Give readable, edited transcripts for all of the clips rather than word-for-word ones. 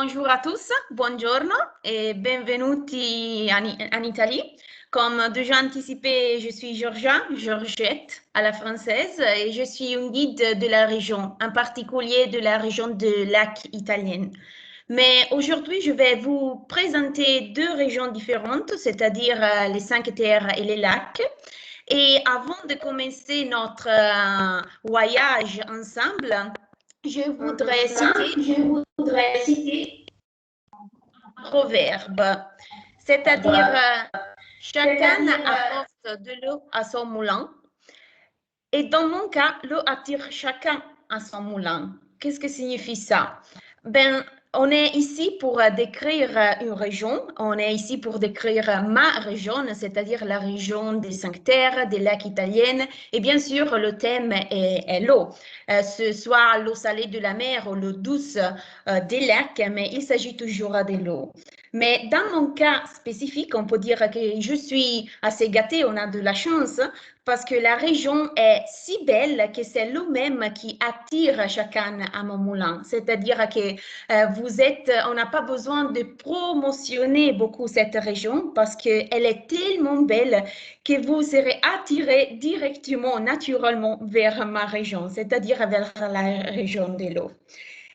Bonjour à tous, buongiorno et benvenuti en Italie. Comme déjà anticipé, je suis Georgette à la française, et je suis une guide de la région, en particulier de la région de lac italienne. Mais aujourd'hui, je vais vous présenter deux régions différentes, c'est-à-dire les cinq terres et les lacs. Et avant de commencer notre voyage ensemble, je voudrais citer un proverbe, c'est-à-dire chacun apporte de l'eau à son moulin. Et dans mon cas, l'eau attire chacun à son moulin. Qu'est-ce que signifie ça? Ben, on est ici pour décrire une région, on est ici pour décrire ma région, c'est-à-dire la région des cinq terres, des lacs italiennes, et bien sûr, le thème est l'eau. Ce soit l'eau salée de la mer ou l'eau douce des lacs, mais il s'agit toujours de l'eau. Mais dans mon cas spécifique, on peut dire que je suis assez gâtée, on a de la chance, parce que la région est si belle que c'est l'eau même qui attire chacun à mon moulin. C'est-à-dire que on n'a pas besoin de promotionner beaucoup cette région parce qu'elle est tellement belle que vous serez attiré directement, naturellement vers ma région, c'est-à-dire vers la région de l'eau.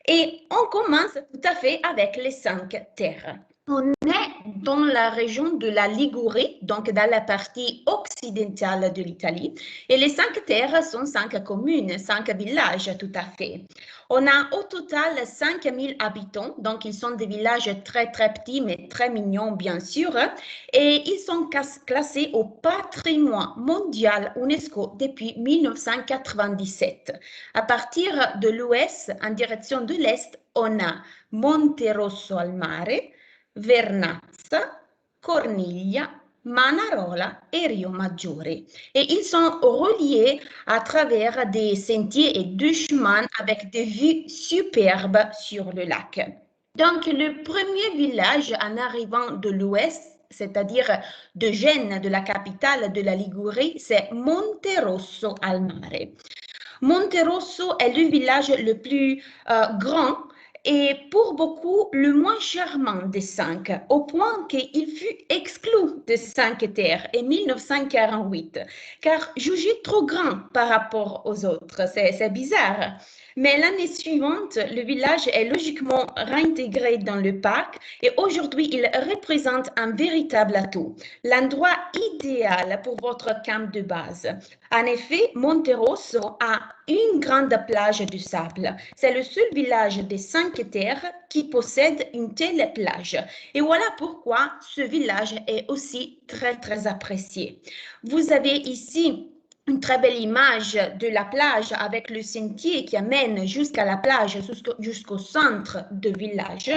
Et on commence tout à fait avec les cinq terres. On est dans la région de la Ligurie, donc dans la partie occidentale de l'Italie. Et les cinq terres sont cinq communes, cinq villages tout à fait. On a au total 5000 habitants, donc ils sont des villages très très petits mais très mignons bien sûr. Et ils sont classés au patrimoine mondial UNESCO depuis 1997. À partir de l'ouest, en direction de l'est, on a Monterosso al Mare, Vernazza, Corniglia, Manarola et Rio Maggiore. Et ils sont reliés à travers des sentiers et des chemins avec des vues superbes sur le lac. Donc, le premier village en arrivant de l'ouest, c'est-à-dire de Gênes, de la capitale de la Ligurie, c'est Monterosso al Mare. Monterosso est le village le plus grand et pour beaucoup le moins charmant des cinq, au point qu'il fut exclu des cinq terres en 1948, car jugé trop grand par rapport aux autres. C'est bizarre. Mais l'année suivante, le village est logiquement réintégré dans le parc et aujourd'hui, il représente un véritable atout, l'endroit idéal pour votre camp de base. En effet, Monterosso a une grande plage de sable. C'est le seul village des cinq terres qui possède une telle plage. Et voilà pourquoi ce village est aussi très, très apprécié. Vous avez ici une très belle image de la plage avec le sentier qui amène jusqu'à la plage, jusqu'au centre du village.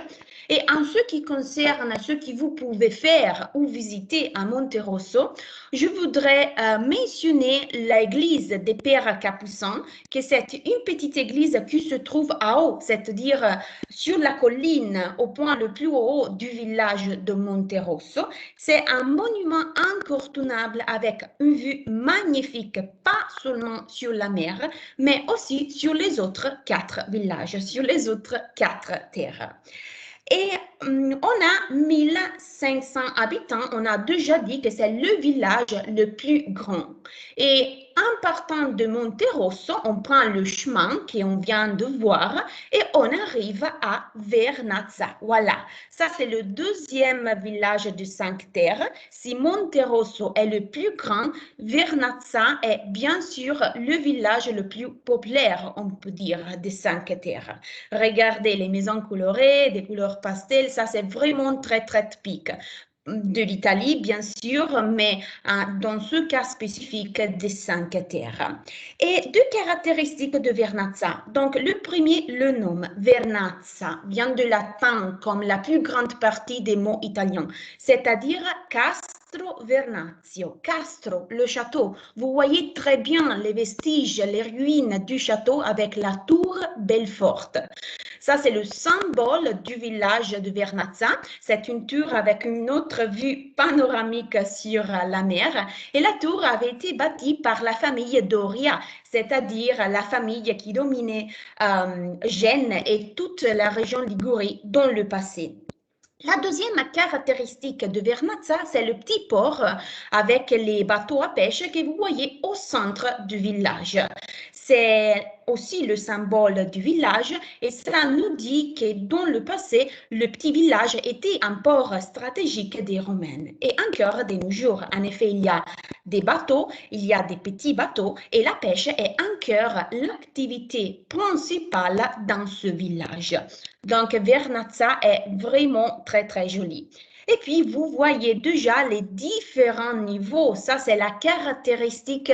Et en ce qui concerne ce que vous pouvez faire ou visiter à Monterosso, je voudrais mentionner l'église des Pères Capucins, que c'est une petite église qui se trouve à haut, c'est-à-dire sur la colline au point le plus haut du village de Monterosso. C'est un monument incontournable avec une vue magnifique, pas seulement sur la mer, mais aussi sur les autres quatre villages, sur les autres quatre terres. Et on a 1500 habitants. On a déjà dit que c'est le village le plus grand. Et en partant de Monterosso, on prend le chemin qu'on vient de voir et on arrive à Vernazza. Voilà, ça c'est le deuxième village de cinq terres. Si Monterosso est le plus grand, Vernazza est bien sûr le village le plus populaire, on peut dire, des cinq terres. Regardez les maisons colorées, des couleurs pastel, ça c'est vraiment très très typique de l'Italie, bien sûr, mais dans ce cas spécifique des cinq terres. Et deux caractéristiques de Vernazza. Donc, le premier, le nom, Vernazza, vient de latin comme la plus grande partie des mots italiens, c'est-à-dire casse Castro Vernazio. Castro, le château. Vous voyez très bien les vestiges, les ruines du château avec la tour Belfort. Ça, c'est le symbole du village de Vernazza. C'est une tour avec une autre vue panoramique sur la mer. Et la tour avait été bâtie par la famille Doria, c'est-à-dire la famille qui dominait Gênes et toute la région Ligurie dans le passé. La deuxième caractéristique de Vernazza, c'est le petit port avec les bateaux à pêche que vous voyez au centre du village. C'est aussi le symbole du village et cela nous dit que dans le passé, le petit village était un port stratégique des Romains. Et encore de nos jours, en effet, il y a des bateaux, il y a des petits bateaux et la pêche est encore l'activité principale dans ce village. Donc, Vernazza est vraiment très, très joli. Et puis, vous voyez déjà les différents niveaux. Ça, c'est la caractéristique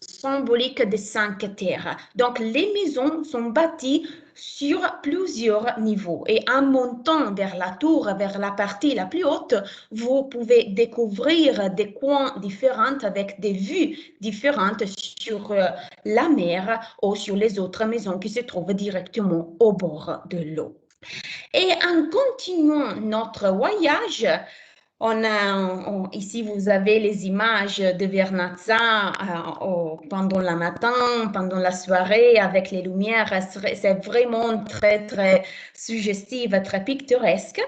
symbolique des 5 terres. Donc, les maisons sont bâties sur plusieurs niveaux. Et en montant vers la tour, vers la partie la plus haute, vous pouvez découvrir des coins différents avec des vues différentes sur la mer ou sur les autres maisons qui se trouvent directement au bord de l'eau. Et en continuant notre voyage, ici, vous avez les images de Vernazza pendant le matin, pendant la soirée, avec les lumières. C'est vraiment très, très suggestif, très pittoresque.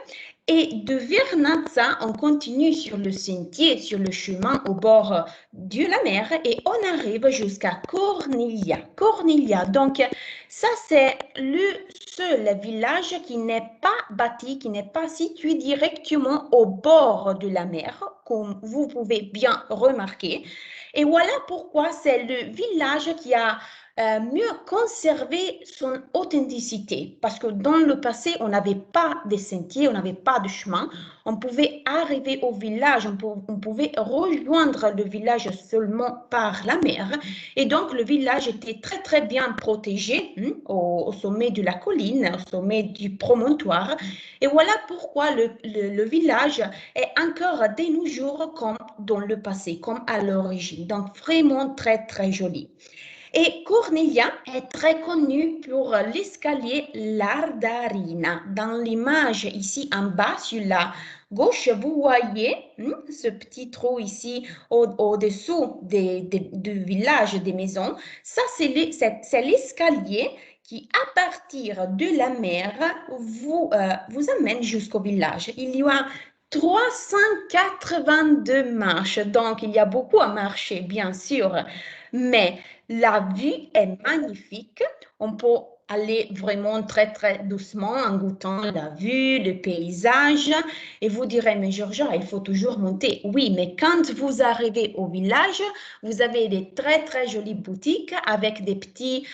Et de Vernazza, on continue sur le sentier, sur le chemin au bord de la mer et on arrive jusqu'à Corniglia. Corniglia, donc ça c'est le seul village qui n'est pas bâti, qui n'est pas situé directement au bord de la mer, comme vous pouvez bien remarquer. Et voilà pourquoi c'est le village qui a mieux conserver son authenticité. Parce que dans le passé, on n'avait pas de sentiers, on n'avait pas de chemin. On pouvait arriver au village, on pouvait rejoindre le village seulement par la mer. Et donc, le village était très, très bien protégé au sommet de la colline, au sommet du promontoire. Et voilà pourquoi le village est encore de nos jours comme dans le passé, comme à l'origine. Donc, vraiment très, très joli. Et Cornelia est très connue pour l'escalier Lardarina. Dans l'image ici en bas sur la gauche, vous voyez ce petit trou ici au-dessous du village des maisons. Ça, c'est l'escalier qui, à partir de la mer, vous amène jusqu'au village. Il y a 382 marches, donc il y a beaucoup à marcher, bien sûr, mais la vue est magnifique. On peut aller vraiment très, très doucement en goûtant la vue, le paysage. Et vous direz, mais Georgia, il faut toujours monter. Oui, mais quand vous arrivez au village, vous avez des très, très jolies boutiques avec des petits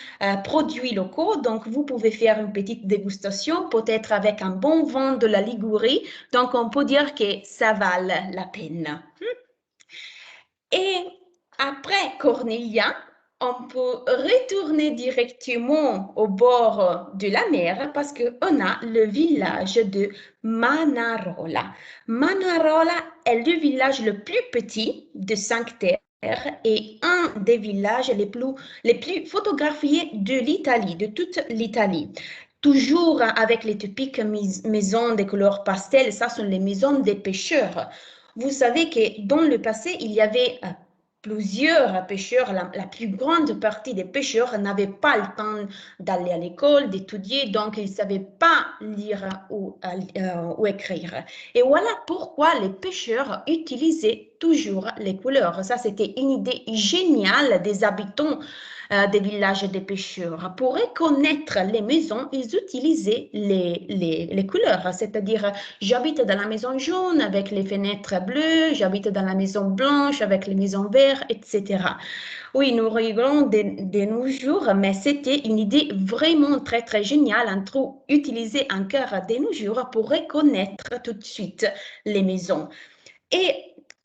produits locaux. Donc, vous pouvez faire une petite dégustation, peut-être avec un bon vin de la Ligurie. Donc, on peut dire que ça vale la peine. Et après Corneilla, on peut retourner directement au bord de la mer parce qu'on a le village de Manarola. Manarola est le village le plus petit de 5 terres et un des villages les plus photographiés de l'Italie, de toute l'Italie. Toujours avec les typiques maisons de couleur pastel, ça sont les maisons des pêcheurs. Vous savez que dans le passé, il y avait plusieurs pêcheurs, la plus grande partie des pêcheurs n'avaient pas le temps d'aller à l'école, d'étudier, donc ils ne savaient pas lire ou écrire. Et voilà pourquoi les pêcheurs utilisaient toujours les couleurs. Ça, c'était une idée géniale des habitants des villages des pêcheurs. Pour reconnaître les maisons, ils utilisaient les couleurs, c'est-à-dire j'habite dans la maison jaune avec les fenêtres bleues, j'habite dans la maison blanche avec les maisons vertes, etc. Oui, nous rigolons de nos jours, mais c'était une idée vraiment très, très géniale, utilisée encore de nos jours pour reconnaître tout de suite les maisons. Et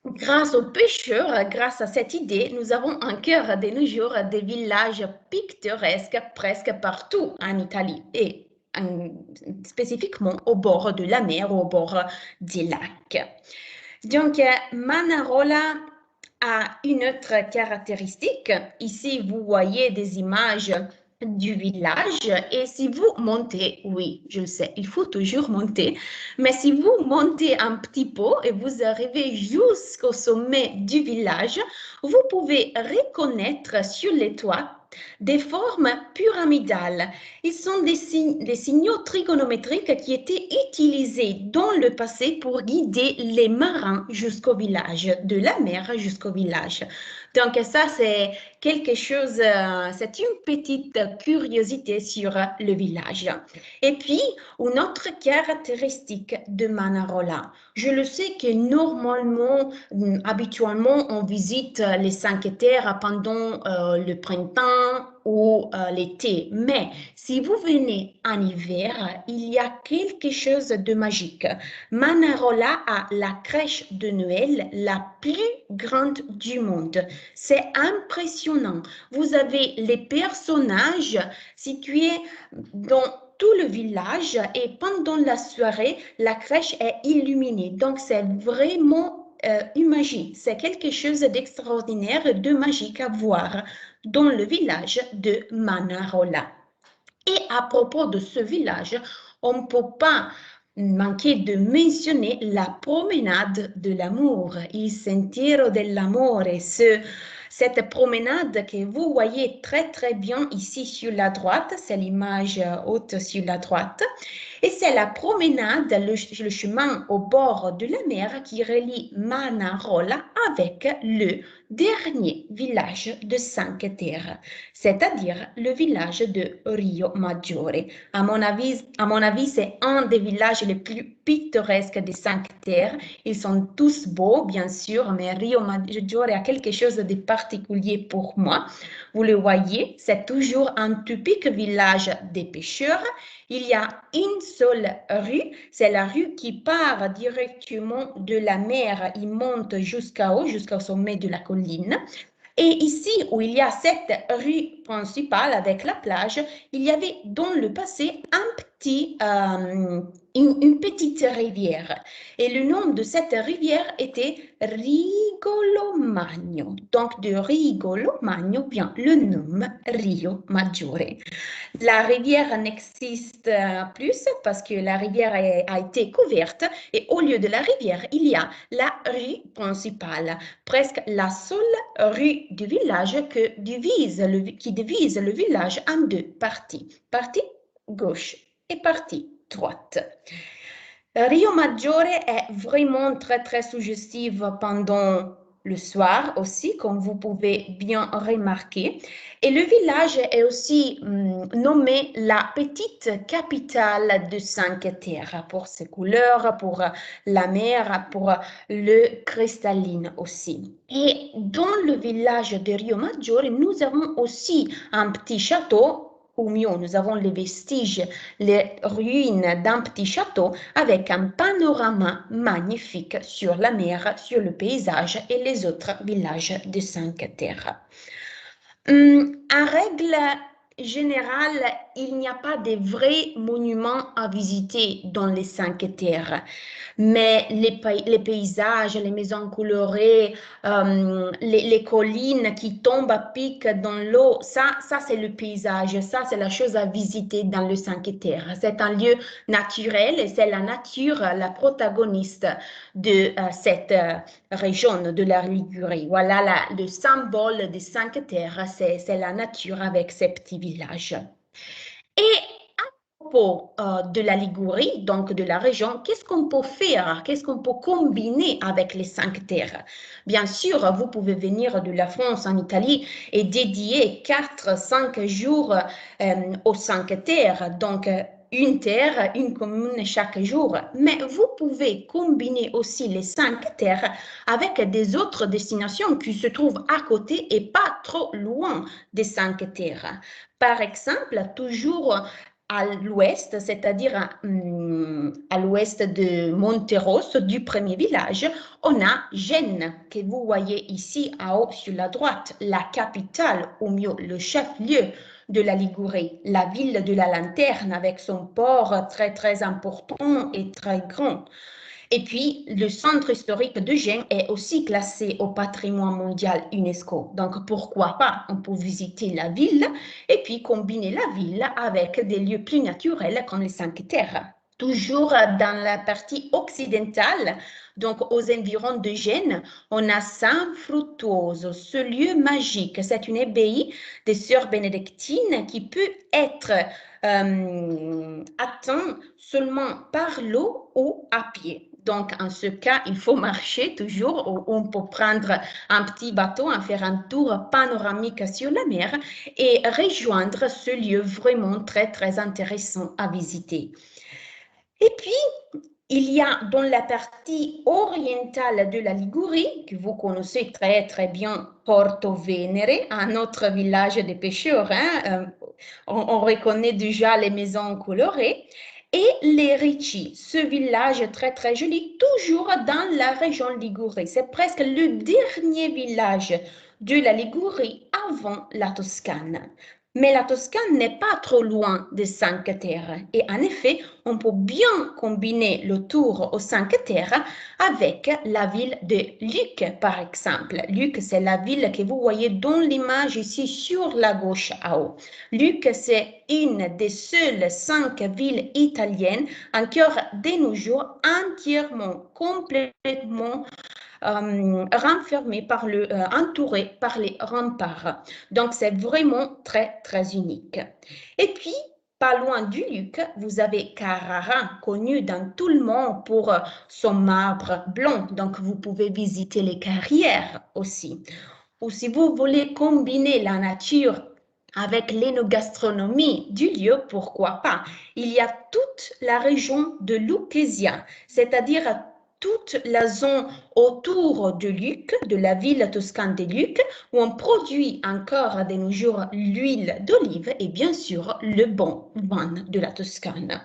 grâce aux pêcheurs, grâce à cette idée, nous avons encore de nos jours des villages pittoresques presque partout en Italie et spécifiquement au bord de la mer, au bord des lacs. Donc, Manarola a une autre caractéristique. Ici, vous voyez des images du village et si vous montez, oui, je le sais, il faut toujours monter, mais si vous montez un petit peu et vous arrivez jusqu'au sommet du village, vous pouvez reconnaître sur les toits des formes pyramidales. Ils sont des signaux trigonométriques qui étaient utilisés dans le passé pour guider les marins jusqu'au village, de la mer jusqu'au village. Donc ça, c'est quelque chose, c'est une petite curiosité sur le village. Et puis, une autre caractéristique de Manarola, je le sais que normalement, habituellement, on visite les cinq terres pendant le printemps ou l'été. Mais si vous venez en hiver, il y a quelque chose de magique. Manarola a la crèche de Noël la plus grande du monde. C'est impressionnant. Vous avez les personnages situés dans tout le village et pendant la soirée, la crèche est illuminée. Donc, c'est vraiment une magie. C'est quelque chose d'extraordinaire, de magique à voir dans le village de Manarola. Et à propos de ce village, on ne peut pas manquer de mentionner la promenade de l'amour, il sentiero dell'amore, cette promenade que vous voyez très très bien ici sur la droite, c'est l'image haute sur la droite, et c'est la promenade, le chemin au bord de la mer qui relie Manarola avec le dernier village de cinq terres, c'est-à-dire le village de Rio Maggiore. À mon avis, c'est un des villages les plus pittoresques des cinq terres. Ils sont tous beaux, bien sûr, mais Rio Maggiore a quelque chose de particulier pour moi. Vous le voyez, c'est toujours un typique village des pêcheurs. Il y a une seule rue, c'est la rue qui part directement de la mer, il monte jusqu'au sommet de la colline. Et ici, où il y a cette rue principale avec la plage, il y avait dans le passé une petite rivière. Et le nom de cette rivière était Rigolomagno. Donc, de Rigolomagno vient le nom Rio Maggiore. La rivière n'existe plus parce que la rivière a été couverte et au lieu de la rivière, il y a la rue principale, presque la seule rue du village qui divise le village en deux parties, partie gauche et partie droite. Rio Maggiore est vraiment très, très suggestive pendant le soir aussi, comme vous pouvez bien remarquer. Et le village est aussi nommé la petite capitale de cinq terres pour ses couleurs, pour la mer, pour le cristalline aussi. Et dans le village de Rio Maggiore, nous avons aussi un petit château. Ou mieux, nous avons les vestiges, les ruines d'un petit château avec un panorama magnifique sur la mer, sur le paysage et les autres villages de cinq terres. En règle générale, il n'y a pas de vrais monuments à visiter dans les cinq terres. Mais les paysages, les maisons colorées, les collines qui tombent à pic dans l'eau, ça c'est le paysage, ça c'est la chose à visiter dans le cinq terres. C'est un lieu naturel et c'est la nature la protagoniste de cette région de la Ligurie. Voilà le symbole des cinq terres, c'est la nature avec ces petits villages. Et de la Ligurie, donc de la région, qu'est-ce qu'on peut faire? Qu'est-ce qu'on peut combiner avec les cinq terres? Bien sûr, vous pouvez venir de la France en Italie et dédier 4-5 jours aux cinq terres. Donc, une terre, une commune chaque jour. Mais vous pouvez combiner aussi les cinq terres avec des autres destinations qui se trouvent à côté et pas trop loin des cinq terres. Par exemple, toujours à l'ouest, c'est-à-dire à l'ouest de Monteros, du premier village, on a Gênes, que vous voyez ici en haut sur la droite, la capitale, ou mieux le chef-lieu de la Ligurie, la ville de la Lanterne avec son port très très important et très grand. Et puis, le centre historique de Gênes est aussi classé au patrimoine mondial UNESCO. Donc, pourquoi pas? On peut visiter la ville et puis combiner la ville avec des lieux plus naturels comme les Cinq Terres. Toujours dans la partie occidentale, donc aux environs de Gênes, on a San Frutuoso, ce lieu magique. C'est une abbaye des sœurs bénédictines qui peut être atteint seulement par l'eau ou à pied. Donc, en ce cas, il faut marcher toujours ou on peut prendre un petit bateau, faire un tour panoramique sur la mer et rejoindre ce lieu vraiment très, très intéressant à visiter. Et puis, il y a dans la partie orientale de la Ligurie, que vous connaissez très très bien, Porto Venere, un autre village de pêcheurs. On reconnaît déjà les maisons colorées. Et les Ricci, ce village très très joli, toujours dans la région Ligurie. C'est presque le dernier village de la Ligurie avant la Toscane. Mais la Toscane n'est pas trop loin des Cinq Terres. Et en effet, on peut bien combiner le tour aux Cinq Terres avec la ville de Lucques, par exemple. Lucques, c'est la ville que vous voyez dans l'image ici sur la gauche à haut. Lucques, c'est une des seules 5 villes italiennes encore de nos jours entièrement, complètement renfermé entouré par les remparts. Donc, c'est vraiment très, très unique. Et puis, pas loin du Luc, vous avez Carrara, connu dans tout le monde pour son marbre blanc. Donc, vous pouvez visiter les carrières aussi. Ou si vous voulez combiner la nature avec l'énogastronomie du lieu, pourquoi pas? Il y a toute la région de Lucchese, c'est-à-dire toute la zone autour de Lucques, de la ville toscane de Lucques, où on produit encore de nos jours l'huile d'olive et bien sûr le bon vin de la Toscane.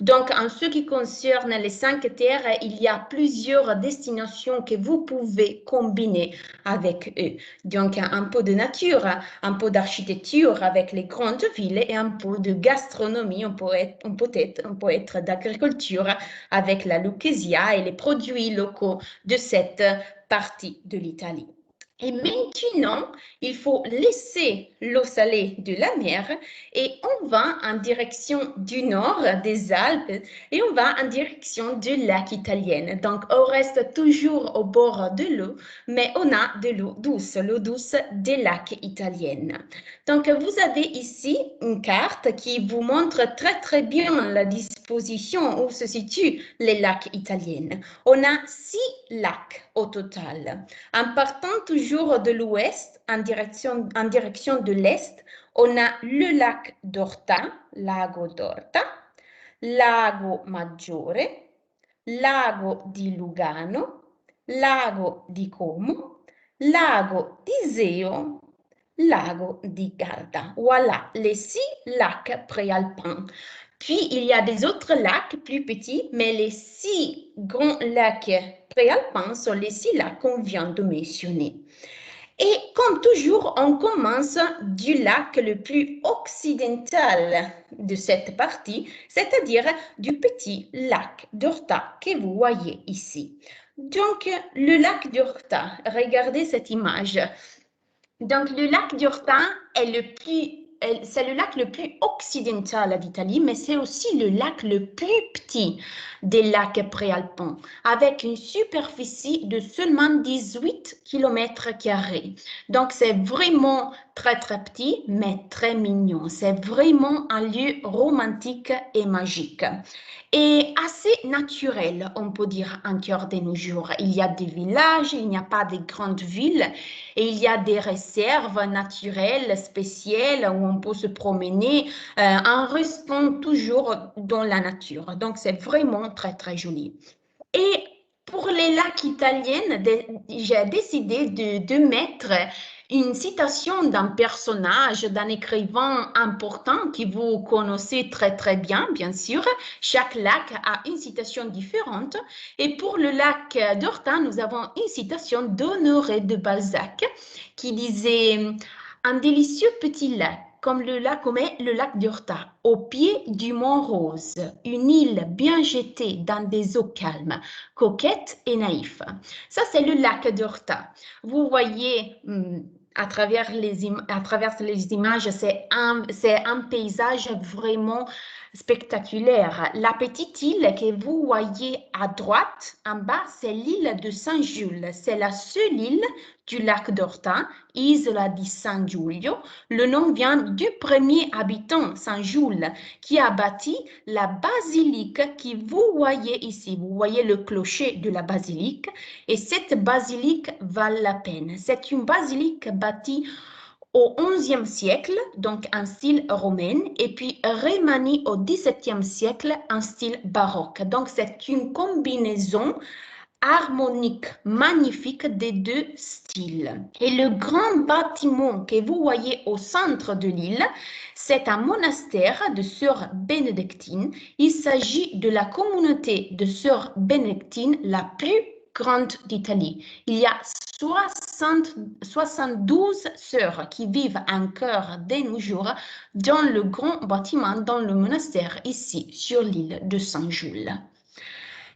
Donc, en ce qui concerne les Cinq Terres, il y a plusieurs destinations que vous pouvez combiner avec eux. Donc, un peu de nature, un peu d'architecture avec les grandes villes et un peu de gastronomie, on peut être d'agriculture avec la Lucchese et les produits locaux de cette partie de l'Italie. Et maintenant, il faut laisser l'eau salée de la mer et on va en direction du nord des Alpes et on va en direction du lac italien. Donc, on reste toujours au bord de l'eau, mais on a de l'eau douce des lacs italiens. Donc, vous avez ici une carte qui vous montre très, très bien la disposition où se situent les lacs italiens. On a 6 lacs au total. En partant toujours de l'ouest en direction de l'est, on a le lac d'Orta, Lago d'Orta, Lago Maggiore, Lago di Lugano, Lago di Como, Lago di Seo, Lago di Garda. Voilà les 6 lacs préalpins. Puis, il y a des autres lacs plus petits, mais les 6 grands lacs préalpins sont les 6 lacs qu'on vient de mentionner. Et comme toujours, on commence du lac le plus occidental de cette partie, c'est-à-dire du petit lac d'Orta que vous voyez ici. Donc, le lac d'Orta, regardez cette image. Donc, le lac d'Orta c'est le lac le plus occidental d'Italie, mais c'est aussi le lac le plus petit des lacs préalpins, avec une superficie de seulement 18 km². Donc, c'est vraiment très, très petit, mais très mignon. C'est vraiment un lieu romantique et magique. Et assez naturel, on peut dire encore de nos jours. Il y a des villages, il n'y a pas de grandes villes, et il y a des réserves naturelles spéciales où on peut se promener en restant toujours dans la nature. Donc, c'est vraiment très, très joli. Et pour les lacs italiens, j'ai décidé de mettre une citation d'un personnage, d'un écrivain important que vous connaissez très très bien, bien sûr. Chaque lac a une citation différente. Et pour le lac d'Orta, nous avons une citation d'Honoré de Balzac qui disait « Un délicieux petit lac comme le lac d'Horta, au pied du Mont Rose, une île bien jetée dans des eaux calmes, coquettes et naïves. Ça, c'est le lac d'Horta. Vous voyez à travers les images, c'est un paysage vraiment spectaculaire. La petite île que vous voyez à droite, en bas, c'est l'île de Saint-Jules. C'est la seule île du lac d'Horta, Isola di San Giulio. Le nom vient du premier habitant, Saint Jules, qui a bâti la basilique que vous voyez ici. Vous voyez le clocher de la basilique et cette basilique vaut la peine. C'est une basilique bâtie au XIe siècle, donc en style romain, et puis remaniée au XVIIe siècle en style baroque. Donc c'est une combinaison harmonique, magnifique des deux styles. Et le grand bâtiment que vous voyez au centre de l'île, c'est un monastère de sœurs bénédictines. Il s'agit de la communauté de sœurs bénédictines la plus grande d'Italie. Il y a 72 sœurs qui vivent encore de nos jours dans le grand bâtiment, dans le monastère ici sur l'île de Saint-Jules.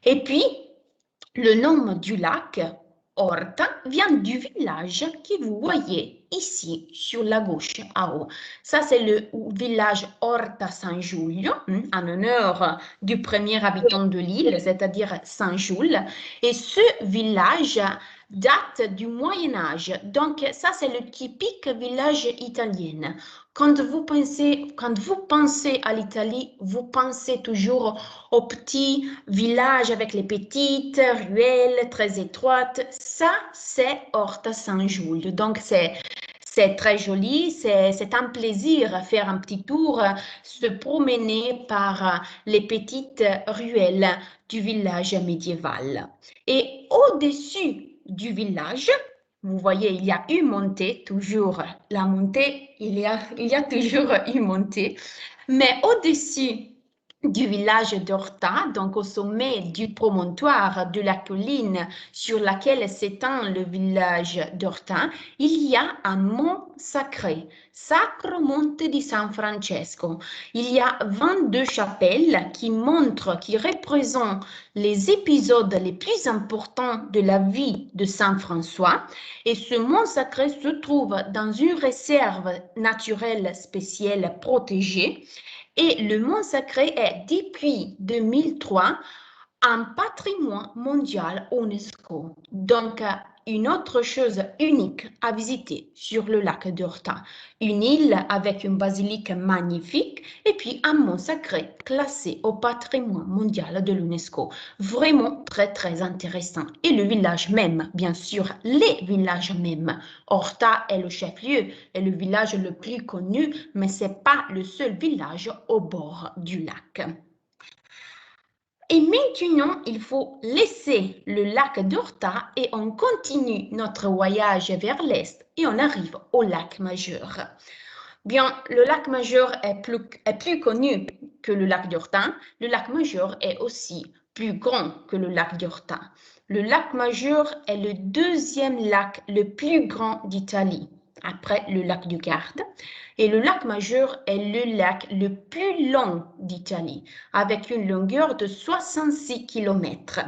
Et puis, le nom du lac, Orta, vient du village que vous voyez ici sur la gauche en haut. Ça, c'est le village Orta San Giulio, en honneur du premier habitant de l'île, c'est-à-dire Saint Jules. Et ce village date du Moyen Âge. Donc, ça, c'est le typique village italien. Quand vous pensez à l'Italie, vous pensez toujours aux petits villages avec les petites ruelles très étroites. Ça, c'est Orta San Giulio. Donc, c'est très joli, c'est un plaisir à faire un petit tour, se promener par les petites ruelles du village médiéval. Et au-dessus du village, vous voyez, il y a une montée, toujours la montée, il y a toujours une montée, mais au-dessus du village d'Orta, donc au sommet du promontoire de la colline sur laquelle s'étend le village d'Orta, il y a un mont sacré, Sacro Monte di San Francesco. Il y a 22 chapelles qui représentent les épisodes les plus importants de la vie de Saint François. Et ce mont sacré se trouve dans une réserve naturelle spéciale protégée. Et le Mont Sacré est, depuis 2003, un patrimoine mondial UNESCO. Donc, une autre chose unique à visiter sur le lac d'Horta. Une île avec une basilique magnifique et puis un mont sacré classé au patrimoine mondial de l'UNESCO. Vraiment très, très intéressant. Et le village même, bien sûr, les villages même. Horta est le chef-lieu, est le village le plus connu, mais ce n'est pas le seul village au bord du lac. Et maintenant, il faut laisser le lac d'Horta et on continue notre voyage vers l'est et on arrive au lac Majeur. Bien, le lac Majeur est plus connu que le lac d'Horta. Le lac Majeur est aussi plus grand que le lac d'Horta. Le lac Majeur est le deuxième lac le plus grand d'Italie, après le lac du Garde. Et le lac Majeur est le lac le plus long d'Italie, avec une longueur de 66 km.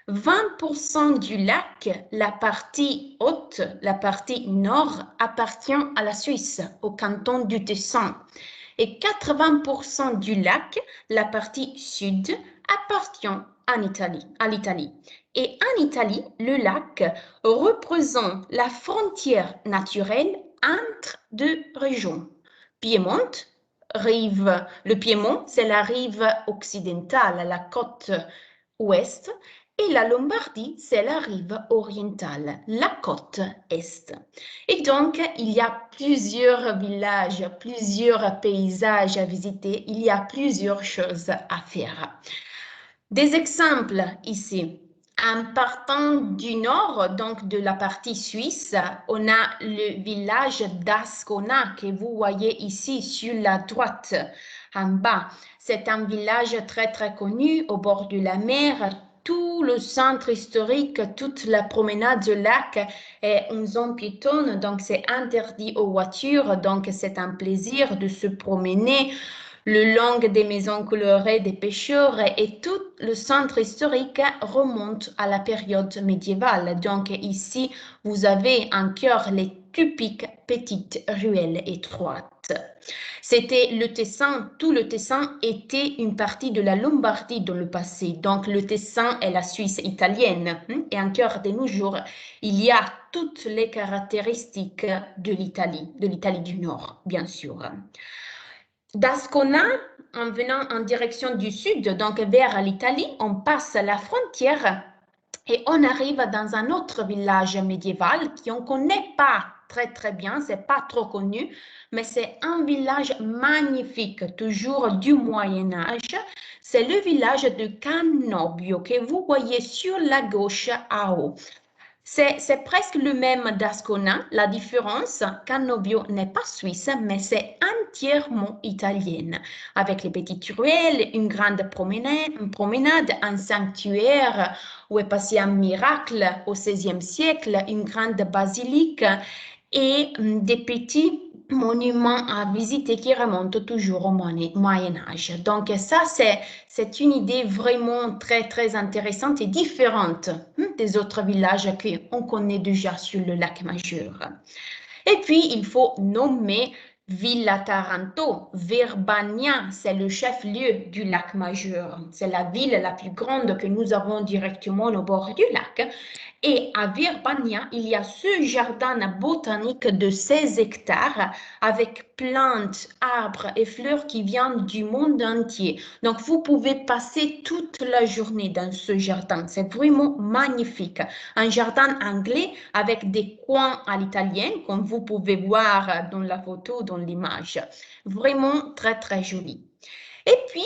20% du lac, la partie haute, la partie nord, appartient à la Suisse, au canton du Tessin. Et 80% du lac, la partie sud, appartient à l'Italie. Et en Italie, le lac représente la frontière naturelle entre deux régions. Piémont, le Piémont, c'est la rive occidentale, la côte ouest, et la Lombardie, c'est la rive orientale, la côte est. Et donc, il y a plusieurs villages, plusieurs paysages à visiter, il y a plusieurs choses à faire. Des exemples ici. En partant du nord, donc de la partie suisse, on a le village d'Ascona que vous voyez ici sur la droite en bas. C'est un village très très connu au bord de la mer, tout le centre historique, toute la promenade du lac est en zone piétonne, donc c'est interdit aux voitures, donc c'est un plaisir de se promener le long des maisons colorées des pêcheurs et tout le centre historique remonte à la période médiévale. Donc ici, vous avez encore les typiques petites ruelles étroites. C'était le Tessin, tout le Tessin était une partie de la Lombardie dans le passé. Donc le Tessin est la Suisse italienne. Et encore de nos jours, il y a toutes les caractéristiques de l'Italie du Nord, bien sûr. D'Ascona, en venant en direction du sud, donc vers l'Italie, on passe la frontière et on arrive dans un autre village médiéval qu'on ne connaît pas très bien, c'est pas trop connu, mais c'est un village magnifique, toujours du Moyen Âge. C'est le village de Cannobio que vous voyez sur la gauche à haut. C'est presque le même d'Ascona. La différence, Cannobio n'est pas suisse, mais c'est entièrement italienne. Avec les petites ruelles, une grande promenade, un sanctuaire où est passé un miracle au XVIe siècle, une grande basilique et des petits monuments à visiter qui remontent toujours au Moyen Âge. Donc ça, c'est une idée vraiment très intéressante et différente des autres villages qu'on connaît déjà sur le lac Majeur. Et puis, il faut nommer Villa Taranto. Verbania, c'est le chef-lieu du lac Majeur. C'est la ville la plus grande que nous avons directement au bord du lac. Et à Verbania, il y a ce jardin botanique de 16 hectares avec plantes, arbres et fleurs qui viennent du monde entier. Donc, vous pouvez passer toute la journée dans ce jardin. C'est vraiment magnifique. Un jardin anglais avec des coins à l'italien, comme vous pouvez voir dans la photo, dans l'image. Vraiment très joli. Et puis,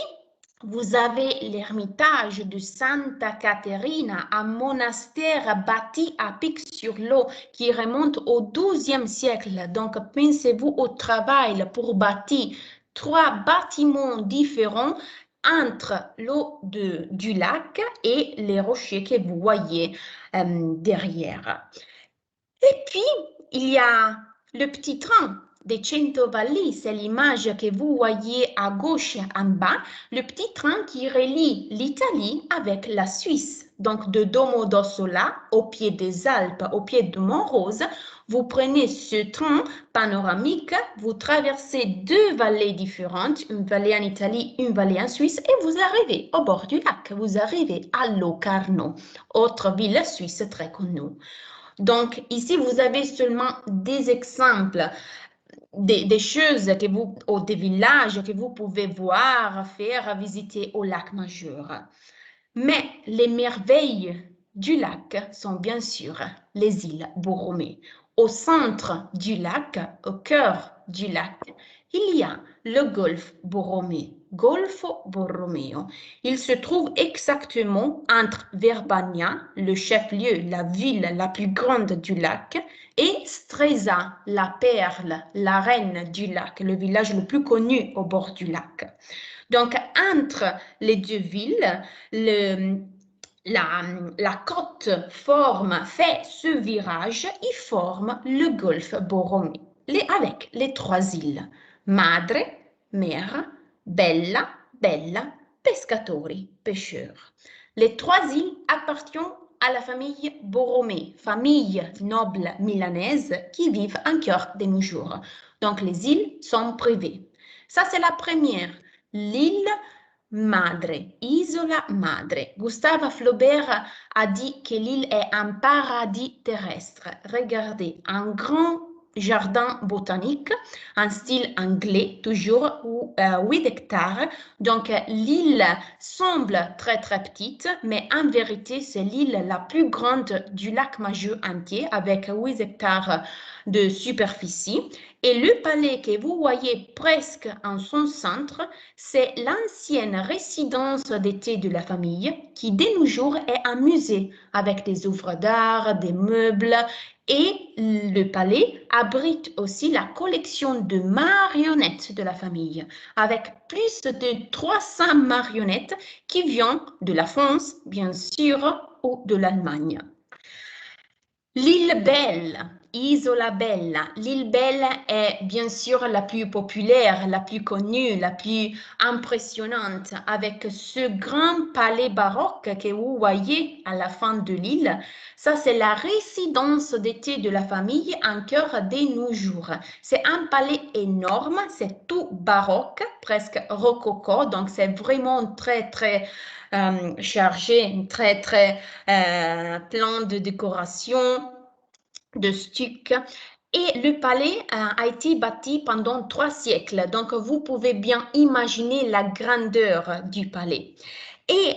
vous avez l'ermitage de Santa Caterina, un monastère bâti à Pic-sur-l'eau qui remonte au XIIe siècle. Donc, pensez-vous au travail pour bâtir 3 bâtiments différents entre l'eau du lac et les rochers que vous voyez derrière. Et puis, il y a le petit train des Cento Valli, c'est l'image que vous voyez à gauche en bas, le petit train qui relie l'Italie avec la Suisse. Donc, de Domodossola, au pied des Alpes, au pied de Mont-Rose, vous prenez ce train panoramique, vous traversez 2 vallées différentes, une vallée en Italie, une vallée en Suisse, et vous arrivez au bord du lac, vous arrivez à Locarno, autre ville suisse très connue. Donc, ici, vous avez seulement des exemples des choses que vous, ou des villages que vous pouvez voir, faire, visiter au lac Majeur. Mais les merveilles du lac sont bien sûr les îles Borromée. Au centre du lac, au cœur du lac, il y a le golfe Borromée, Golfo Borromeo. Il se trouve exactement entre Verbania, le chef-lieu, la ville la plus grande du lac, et Stresa, la perle, la reine du lac, le village le plus connu au bord du lac. Donc, entre les deux villes, la côte fait ce virage et forme le golfe Borromée, avec les 3 îles, Madre, mère, Bella, pescatori, pêcheurs. Les 3 îles appartiennent à la famille Borromée, famille noble milanaise qui vivent encore de nos jours. Donc, les îles sont privées. Ça, c'est la première. L'île Madre, Isola Madre. Gustave Flaubert a dit que l'île est un paradis terrestre. Regardez, un grand jardin botanique, en style anglais, toujours 8 hectares. Donc, l'île semble très petite, mais en vérité, c'est l'île la plus grande du lac Majeur entier, avec 8 hectares de superficie. Et le palais que vous voyez presque en son centre, c'est l'ancienne résidence d'été de la famille qui, de nos jours, est un musée avec des œuvres d'art, des meubles. Et le palais abrite aussi la collection de marionnettes de la famille, avec plus de 300 marionnettes qui viennent de la France, bien sûr, ou de l'Allemagne. L'île Belle, Isola Bella. L'île Belle est bien sûr la plus populaire, la plus connue, la plus impressionnante, avec ce grand palais baroque que vous voyez à la fin de l'île. Ça, c'est la résidence d'été de la famille encore de nos jours. C'est un palais énorme, c'est tout baroque, presque rococo, donc c'est vraiment très, très chargé, très, très plein de décorations, de stucs. Et le palais a été bâti pendant 3 siècles. Donc, vous pouvez bien imaginer la grandeur du palais. Et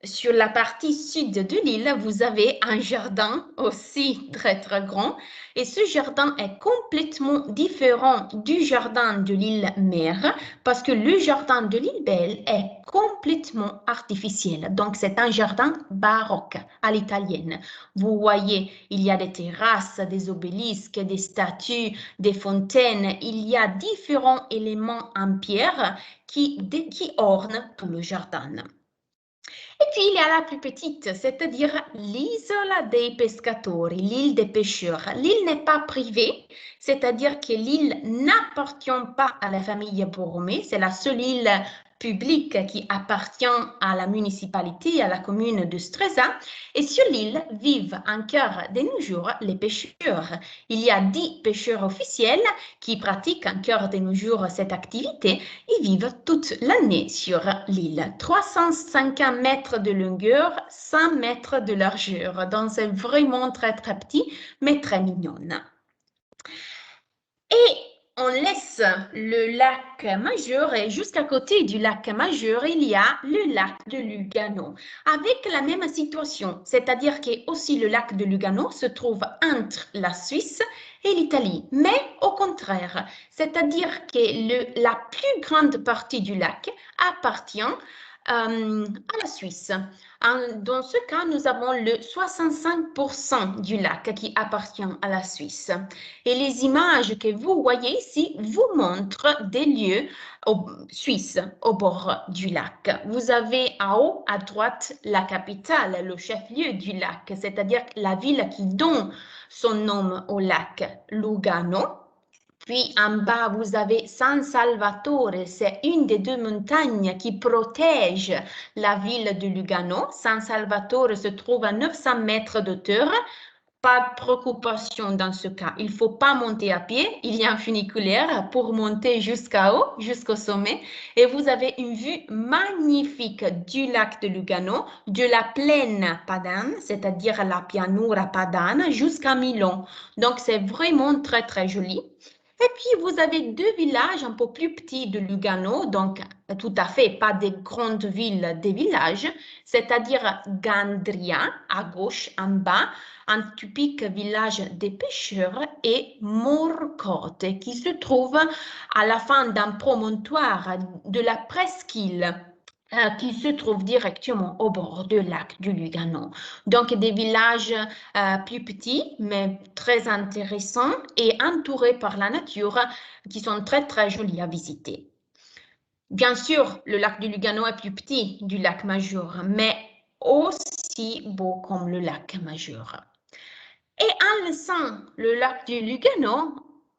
sur la partie sud de l'île, vous avez un jardin aussi très, très grand. Et ce jardin est complètement différent du jardin de l'île Mère parce que le jardin de l'île Belle est complètement artificiel. Donc, c'est un jardin baroque à l'italienne. Vous voyez, il y a des terrasses, des obélisques, des statues, des fontaines. Il y a différents éléments en pierre qui ornent tout le jardin. Et puis il y a la plus petite, c'est-à-dire l'isola dei pescatori, l'île des pêcheurs. L'île n'est pas privée, c'est-à-dire que l'île n'appartient pas à la famille Borromée, c'est la seule île publique qui appartient à la municipalité, à la commune de Stresa. Et sur l'île vivent encore de nos jours les pêcheurs. Il y a 10 pêcheurs officiels qui pratiquent encore de nos jours cette activité. Ils vivent toute l'année sur l'île. 350 mètres de longueur, 100 mètres de largeur. Donc c'est vraiment très très petit, mais très mignonne. Et on laisse le lac Majeur et jusqu'à côté du lac Majeur, il y a le lac de Lugano avec la même situation, c'est-à-dire que aussi le lac de Lugano se trouve entre la Suisse et l'Italie, mais au contraire, c'est-à-dire que la plus grande partie du lac appartient à la Suisse. Dans ce cas, nous avons le 65% du lac qui appartient à la Suisse. Et les images que vous voyez ici vous montrent des lieux suisses au bord du lac. Vous avez en haut à droite la capitale, le chef-lieu du lac, c'est-à-dire la ville qui donne son nom au lac, Lugano. Puis en bas, vous avez San Salvatore, c'est une des 2 montagnes qui protègent la ville de Lugano. San Salvatore se trouve à 900 mètres d'auteur. Pas de préoccupation dans ce cas. Il ne faut pas monter à pied. Il y a un funiculaire pour monter jusqu'à haut, jusqu'au sommet. Et vous avez une vue magnifique du lac de Lugano, de la plaine padane, c'est-à-dire la pianura padana, jusqu'à Milan. Donc, c'est vraiment très, très joli. Et puis, vous avez 2 villages un peu plus petits de Lugano, donc tout à fait pas des grandes villes, des villages, c'est-à-dire Gandria, à gauche, en bas, un typique village des pêcheurs, et Morcote, qui se trouve à la fin d'un promontoire de la presqu'île qui se trouve directement au bord du lac du Lugano. Donc, des villages plus petits, mais très intéressants et entourés par la nature, qui sont très, très jolis à visiter. Bien sûr, le lac du Lugano est plus petit du lac Majeur, mais aussi beau comme le lac Majeur. Et en laissant le lac du Lugano,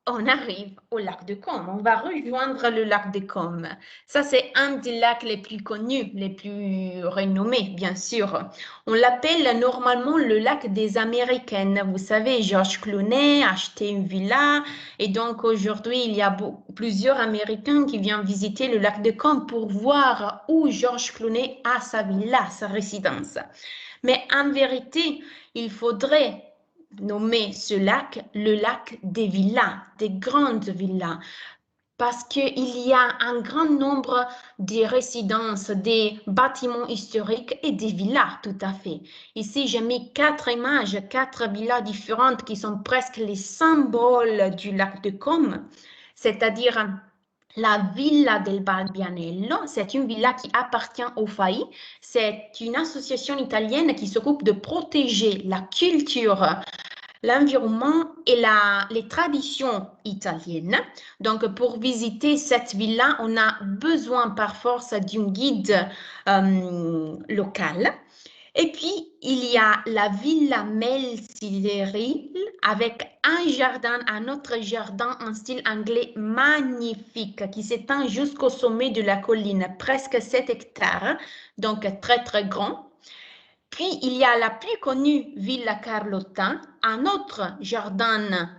on arrive au lac de Côme. On va rejoindre le lac de Côme. Ça, c'est un des lacs les plus connus, les plus renommés, bien sûr. On l'appelle normalement le lac des Américaines. Vous savez, George Clooney a acheté une villa et donc aujourd'hui, il y a plusieurs Américains qui viennent visiter le lac de Côme pour voir où George Clooney a sa villa, sa résidence. Mais en vérité, il faudrait nommer ce lac le lac des villas, des grandes villas, parce qu'il y a un grand nombre de résidences, des bâtiments historiques et des villas, tout à fait. Ici, j'ai mis 4 images, 4 villas différentes qui sont presque les symboles du lac de Comme, c'est-à-dire la Villa del Barbianello. C'est une villa qui appartient au FAI. C'est une association italienne qui s'occupe de protéger la culture, l'environnement et les traditions italiennes. Donc, pour visiter cette villa, on a besoin par force d'un guide local. Et puis, il y a la Villa Melzieri avec un autre jardin en style anglais magnifique qui s'étend jusqu'au sommet de la colline, presque 7 hectares, donc très, très grand. Puis, il y a la plus connue Villa Carlotta, un autre jardin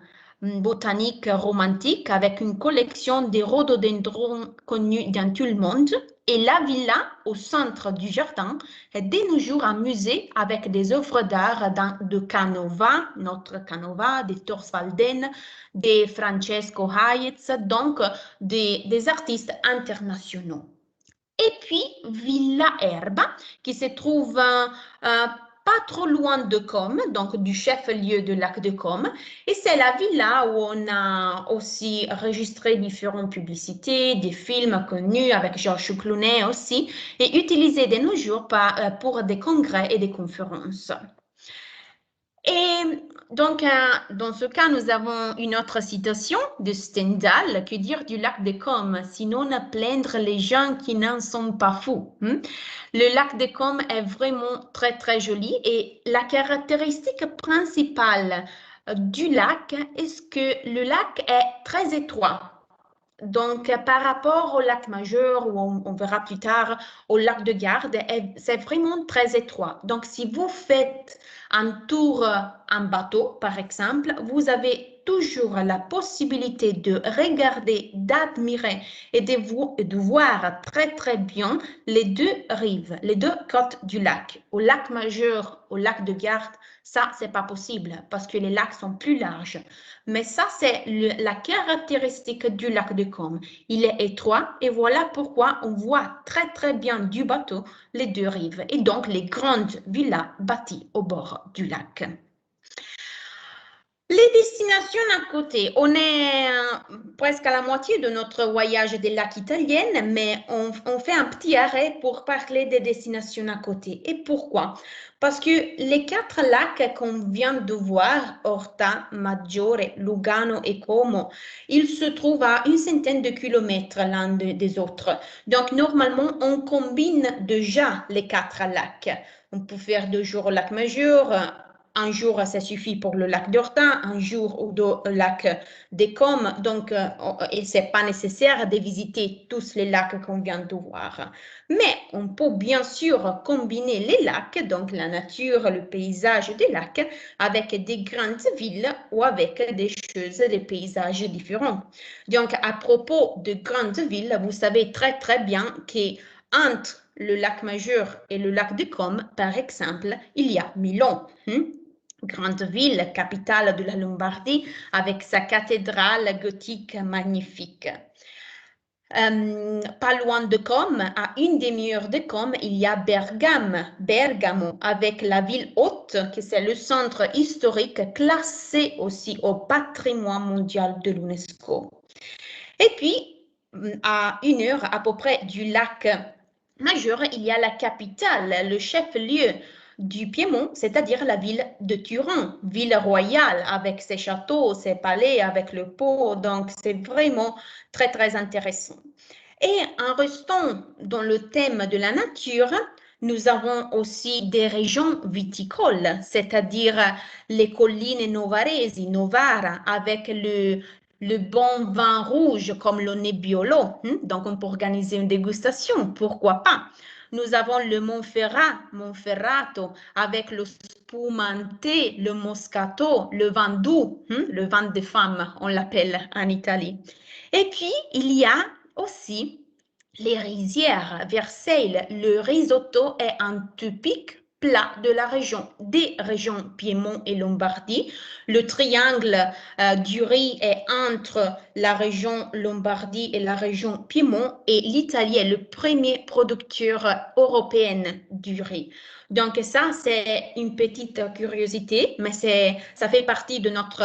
botanique romantique avec une collection de rhododendrons connus dans tout le monde. Et la villa au centre du jardin est de nos jours un musée avec des œuvres d'art de Canova, notre Canova, de Torsvalden, de Francesco Hayez, donc des artistes internationaux. Et puis, Villa Erba, qui se trouve pas trop loin de Com, donc du chef-lieu de lac de Com. Et c'est la villa où on a aussi enregistré différentes publicités, des films connus avec Georges Clooney aussi, et utilisés de nos jours pour des congrès et des conférences. Et donc, dans ce cas, nous avons une autre citation de Stendhal, que dire du lac de Com, sinon à plaindre les gens qui n'en sont pas fous. Le lac de Com est vraiment très, très joli et la caractéristique principale du lac est que le lac est très étroit. Donc, par rapport au lac Majeur, ou on verra plus tard au lac de Garde, c'est vraiment très étroit. Donc, si vous faites un tour en bateau, par exemple, vous avez toujours la possibilité de regarder, d'admirer et de voir très, très bien les deux rives, les deux côtes du lac. Au lac Majeur, au lac de Garde, ça, c'est pas possible parce que les lacs sont plus larges. Mais ça, c'est la caractéristique du lac de Com. Il est étroit et voilà pourquoi on voit très, très bien du bateau les deux rives et donc les grandes villas bâties au bord du lac. Les destinations à côté, on est presque à la moitié de notre voyage des lacs italiens, mais on fait un petit arrêt pour parler des destinations à côté. Et pourquoi? Parce que les 4 lacs qu'on vient de voir, Orta, Maggiore, Lugano et Como, ils se trouvent à une centaine de kilomètres l'un des autres. Donc, normalement, on combine déjà les 4 lacs. On peut faire 2 jours au lac Majeur, un jour, ça suffit pour le lac d'Orta, un jour au lac des Coms. Donc, et ce n'est pas nécessaire de visiter tous les lacs qu'on vient de voir. Mais on peut bien sûr combiner les lacs, donc la nature, le paysage des lacs, avec des grandes villes ou avec des choses, des paysages différents. Donc, à propos de grandes villes, vous savez très, très bien qu'entre le lac Majeur et le lac des Coms, par exemple, il y a Milan. Grande ville, capitale de la Lombardie, avec sa cathédrale gothique magnifique. Pas loin de Com, à une demi-heure de Com, il y a Bergamo, avec la ville haute, qui c'est le centre historique classé aussi au patrimoine mondial de l'UNESCO. Et puis, à 1 heure à peu près du lac Majeur, il y a la capitale, le chef-lieu du Piémont, c'est-à-dire la ville de Turin, ville royale avec ses châteaux, ses palais, avec le Pô. Donc, c'est vraiment très, très intéressant. Et en restant dans le thème de la nature, nous avons aussi des régions viticoles, c'est-à-dire les collines novaresi, Novara, avec le bon vin rouge comme le Nebbiolo. Donc, on peut organiser une dégustation, pourquoi pas. Nous avons le Monferrato, avec le Spumante, le Moscato, le vin doux, le vin de femme, on l'appelle en Italie. Et puis, il y a aussi les rizières. Versailles, le risotto est un typique plat de la région, des régions Piémont et Lombardie. Le triangle du riz est entre la région Lombardie et la région Piémont, et l'Italie est le premier producteur européen du riz. Donc ça, c'est une petite curiosité, mais ça fait partie de notre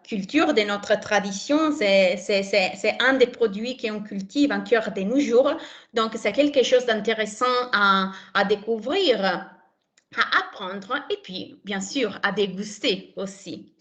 culture, de notre tradition. C'est un des produits qu'on cultive encore de nos jours. Donc c'est quelque chose d'intéressant à découvrir, à apprendre et puis, bien sûr, à déguster aussi.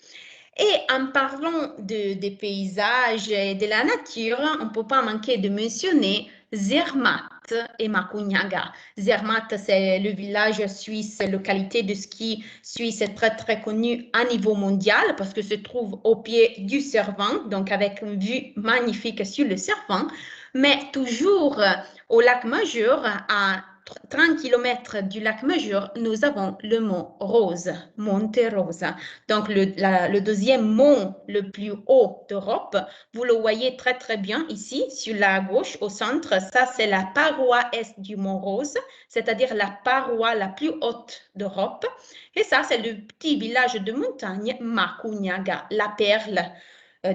Et en parlant des paysages et de la nature, on ne peut pas manquer de mentionner Zermatt et Macugnaga. Zermatt, c'est le village suisse, localité de ski suisse très très connu à niveau mondial parce que se trouve au pied du Cervin, donc avec une vue magnifique sur le Cervin, mais toujours au lac Majeur, à 30 km du lac Majeur, nous avons le mont Rose, Monte Rosa. Donc, le deuxième mont le plus haut d'Europe, vous le voyez très, très bien ici, sur la gauche, au centre. Ça, c'est la paroi est du mont Rose, c'est-à-dire la paroi la plus haute d'Europe. Et ça, c'est le petit village de montagne Macugnaga, la perle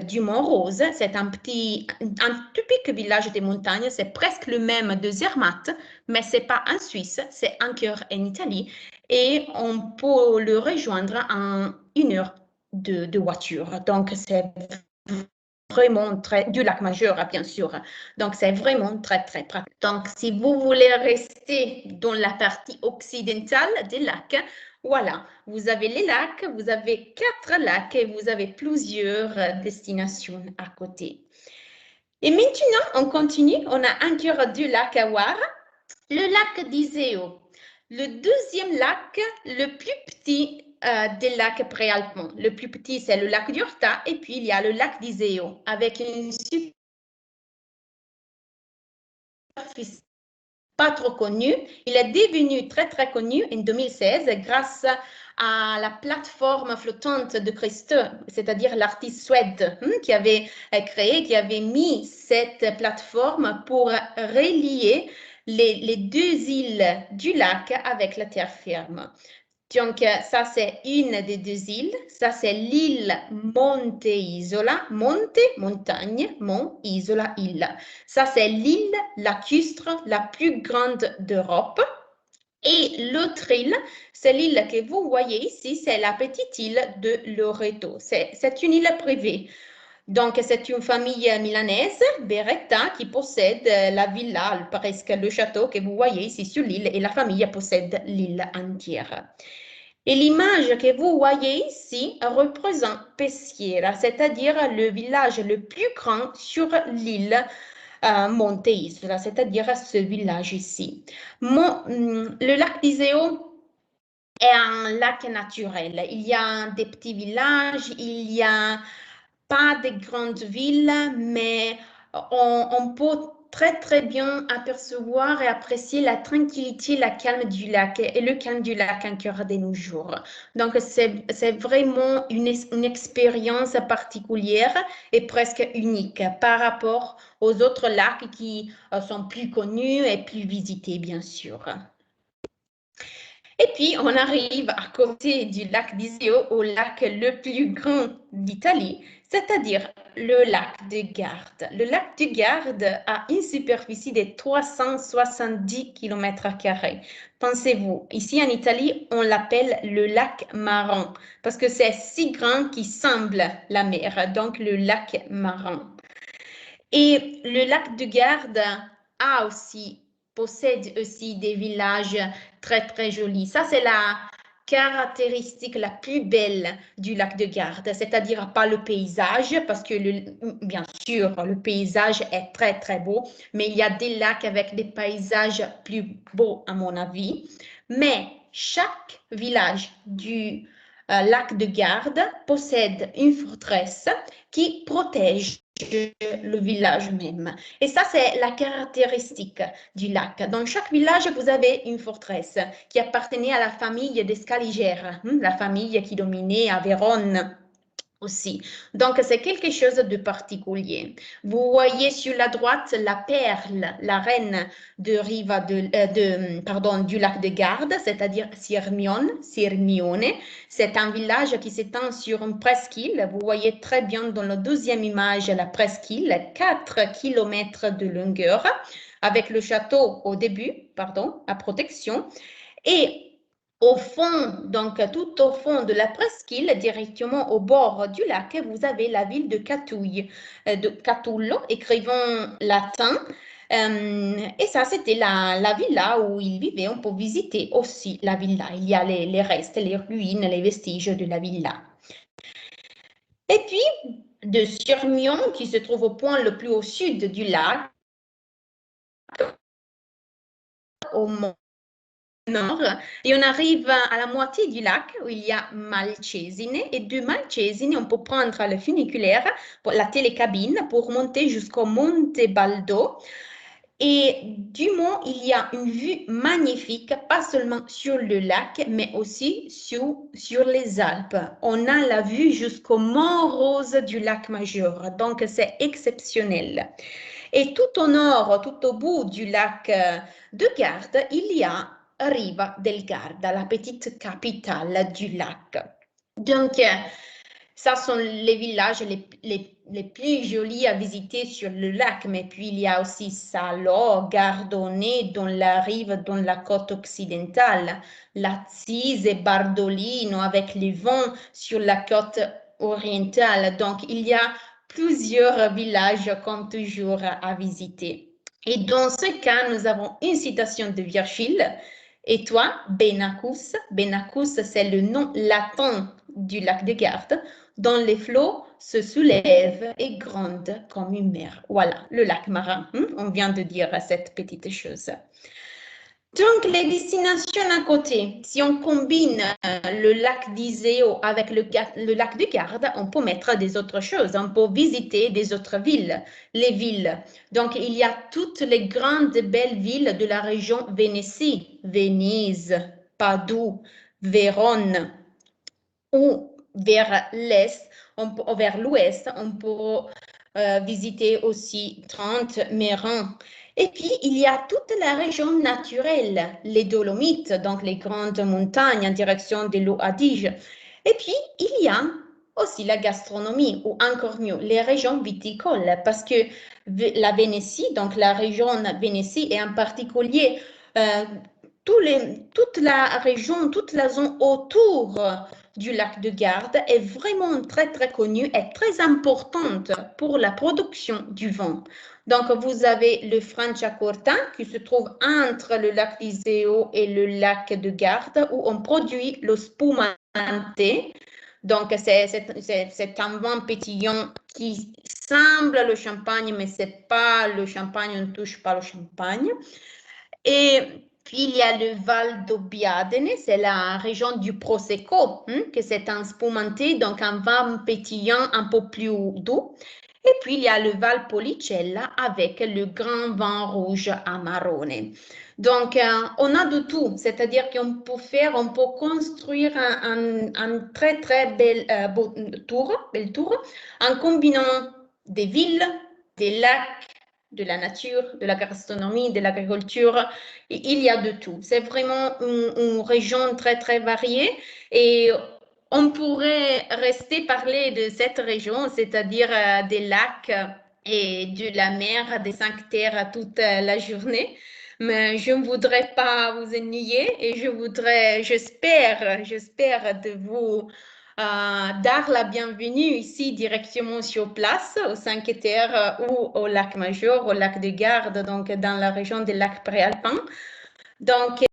du Mont Rose. C'est un typique village de montagne. C'est presque le même de Zermatt, mais ce n'est pas en Suisse, c'est encore en Italie. Et on peut le rejoindre en 1 heure de voiture. Donc, c'est vraiment très, du lac Majeur, bien sûr. Donc, c'est vraiment très, très pratique. Donc, si vous voulez rester dans la partie occidentale des lacs, voilà, vous avez les lacs, vous avez 4 lacs et vous avez plusieurs destinations à côté. Et maintenant, on continue. On a encore 2 lacs à voir. Le lac d'Iseo, le deuxième lac, le plus petit des lacs préalpins. Le plus petit, c'est le lac d'Urta, et puis il y a le lac d'Iseo, avec une superficie pas trop connue. Il est devenu très, très connu en 2016 grâce à la plateforme flottante de Christö, c'est-à-dire l'artiste suède qui avait créé, qui avait mis cette plateforme pour relier les 2 îles du lac avec la terre ferme. Donc, ça, c'est une des 2 îles. Ça, c'est l'île Monte Isola. Monte, montagne, mont, isola, île. Ça, c'est l'île lacustre la plus grande d'Europe. Et l'autre île, c'est l'île que vous voyez ici, c'est la petite île de Loreto. C'est une île privée. Donc, c'est une famille milanaise, Beretta, qui possède la villa, presque le château que vous voyez ici sur l'île, et la famille possède l'île entière. Et l'image que vous voyez ici représente Peschiera, c'est-à-dire le village le plus grand sur l'île Monte Isola, c'est-à-dire ce village ici. Le lac d'Iseo est un lac naturel. Il y a des petits villages, il y a pas de grandes villes, mais on peut très très bien apercevoir et apprécier la tranquillité, la calme du lac et le calme du lac encore de nos jours. Donc c'est vraiment une expérience particulière et presque unique par rapport aux autres lacs qui sont plus connus et plus visités, bien sûr. Et puis, on arrive à côté du lac d'Iseo au lac le plus grand d'Italie, c'est-à-dire le lac de Garde. Le lac de Garde a une superficie de 370 km². Pensez-vous, ici en Italie, on l'appelle le lac marron parce que c'est si grand qu'il semble la mer, donc le lac marron. Et le lac de Garde possède aussi des villages très, très jolis. Ça, c'est la caractéristique la plus belle du lac de Garde, c'est-à-dire pas le paysage, parce que bien sûr, le paysage est très, très beau, mais il y a des lacs avec des paysages plus beaux, à mon avis. Mais chaque village du lac de Garde possède une forteresse qui protège le village même. Et ça, c'est la caractéristique du lac. Dans chaque village, vous avez une forteresse qui appartenait à la famille des Scaligères, la famille qui dominait à Vérone aussi. Donc, c'est quelque chose de particulier. Vous voyez sur la droite la perle, la reine de Riva du lac de Garde, c'est-à-dire Sirmione. C'est un village qui s'étend sur une presqu'île. Vous voyez très bien dans la deuxième image la presqu'île, 4 km de longueur, avec le château au début, à protection. Et au fond, donc tout au fond de la presqu'île, directement au bord du lac, vous avez la ville de Catouille, de Catullo, écrivant latin. Et ça, c'était la villa où il vivait. On peut visiter aussi la villa. Il y a les restes, les ruines, les vestiges de la villa. Et puis, de Sirmione, qui se trouve au point le plus au sud du lac, au mont nord, et on arrive à la moitié du lac où il y a Malcesine, et de Malcesine on peut prendre le funiculaire, la télécabine, pour monter jusqu'au Monte Baldo. Et du mont, il y a une vue magnifique, pas seulement sur le lac, mais aussi sur les Alpes. On a la vue jusqu'au mont Rose du lac Majeur, donc c'est exceptionnel. Et tout au nord, tout au bout du lac de Garde, il y a Riva del Garda, la petite capitale du lac. Donc, ça sont les villages les plus jolis à visiter sur le lac, mais puis il y a aussi Salò, Gardone, dans la rive, dans la côte occidentale, Lazise et Bardolino avec les vents sur la côte orientale. Donc, il y a plusieurs villages, comme toujours, à visiter. Et dans ce cas, nous avons une citation de Virgile. Et toi, Benacus, Benacus, c'est le nom latin du lac de Garde, dont les flots se soulèvent et grondent comme une mer. Voilà, le lac marin. On vient de dire cette petite chose. Donc, les destinations à côté, si on combine le lac d'Iseo avec le lac de Garde, on peut mettre des autres choses. On peut visiter des autres villes, les villes. Donc, il y a toutes les grandes belles villes de la région Vénétie, Venise, Padoue, Vérone, ou vers l'est, vers l'ouest, on peut visiter aussi Trente, Mérin. Et puis, il y a toute la région naturelle, les Dolomites, donc les grandes montagnes en direction de l'eau Adige. Et puis, il y a aussi la gastronomie, ou encore mieux, les régions viticoles, parce que la Vénétie, donc la région Vénétie, et en particulier toute la région, toute la zone autour du lac de Garde est vraiment très, très connue et très importante pour la production du vin. Donc, vous avez le Franciacorta qui se trouve entre le lac d'Iseo et le lac de Garde où on produit le spumante. Donc, c'est un vin pétillant qui semble le champagne, mais ce n'est pas le champagne, on ne touche pas le champagne. Et puis, il y a le Val d'Obbiadene, c'est la région du Prosecco, que c'est un spumanté, donc un vin pétillant un peu plus doux. Et puis, il y a le Val Policella avec le grand vin rouge Amarone. Donc, on a de tout, c'est-à-dire qu'on peut construire un très, très bel tour en combinant des villes, des lacs, de la nature, de la gastronomie, de l'agriculture. Il y a de tout. C'est vraiment une région très, très variée et on pourrait rester parler de cette région, c'est-à-dire des lacs et de la mer, des 5 terres toute la journée. Mais je ne voudrais pas vous ennuyer et j'espère de vous dar la bienvenue ici directement sur place, aux 5 terres ou au lac Majeur, au lac de Garde, donc dans la région des lacs préalpins. Donc,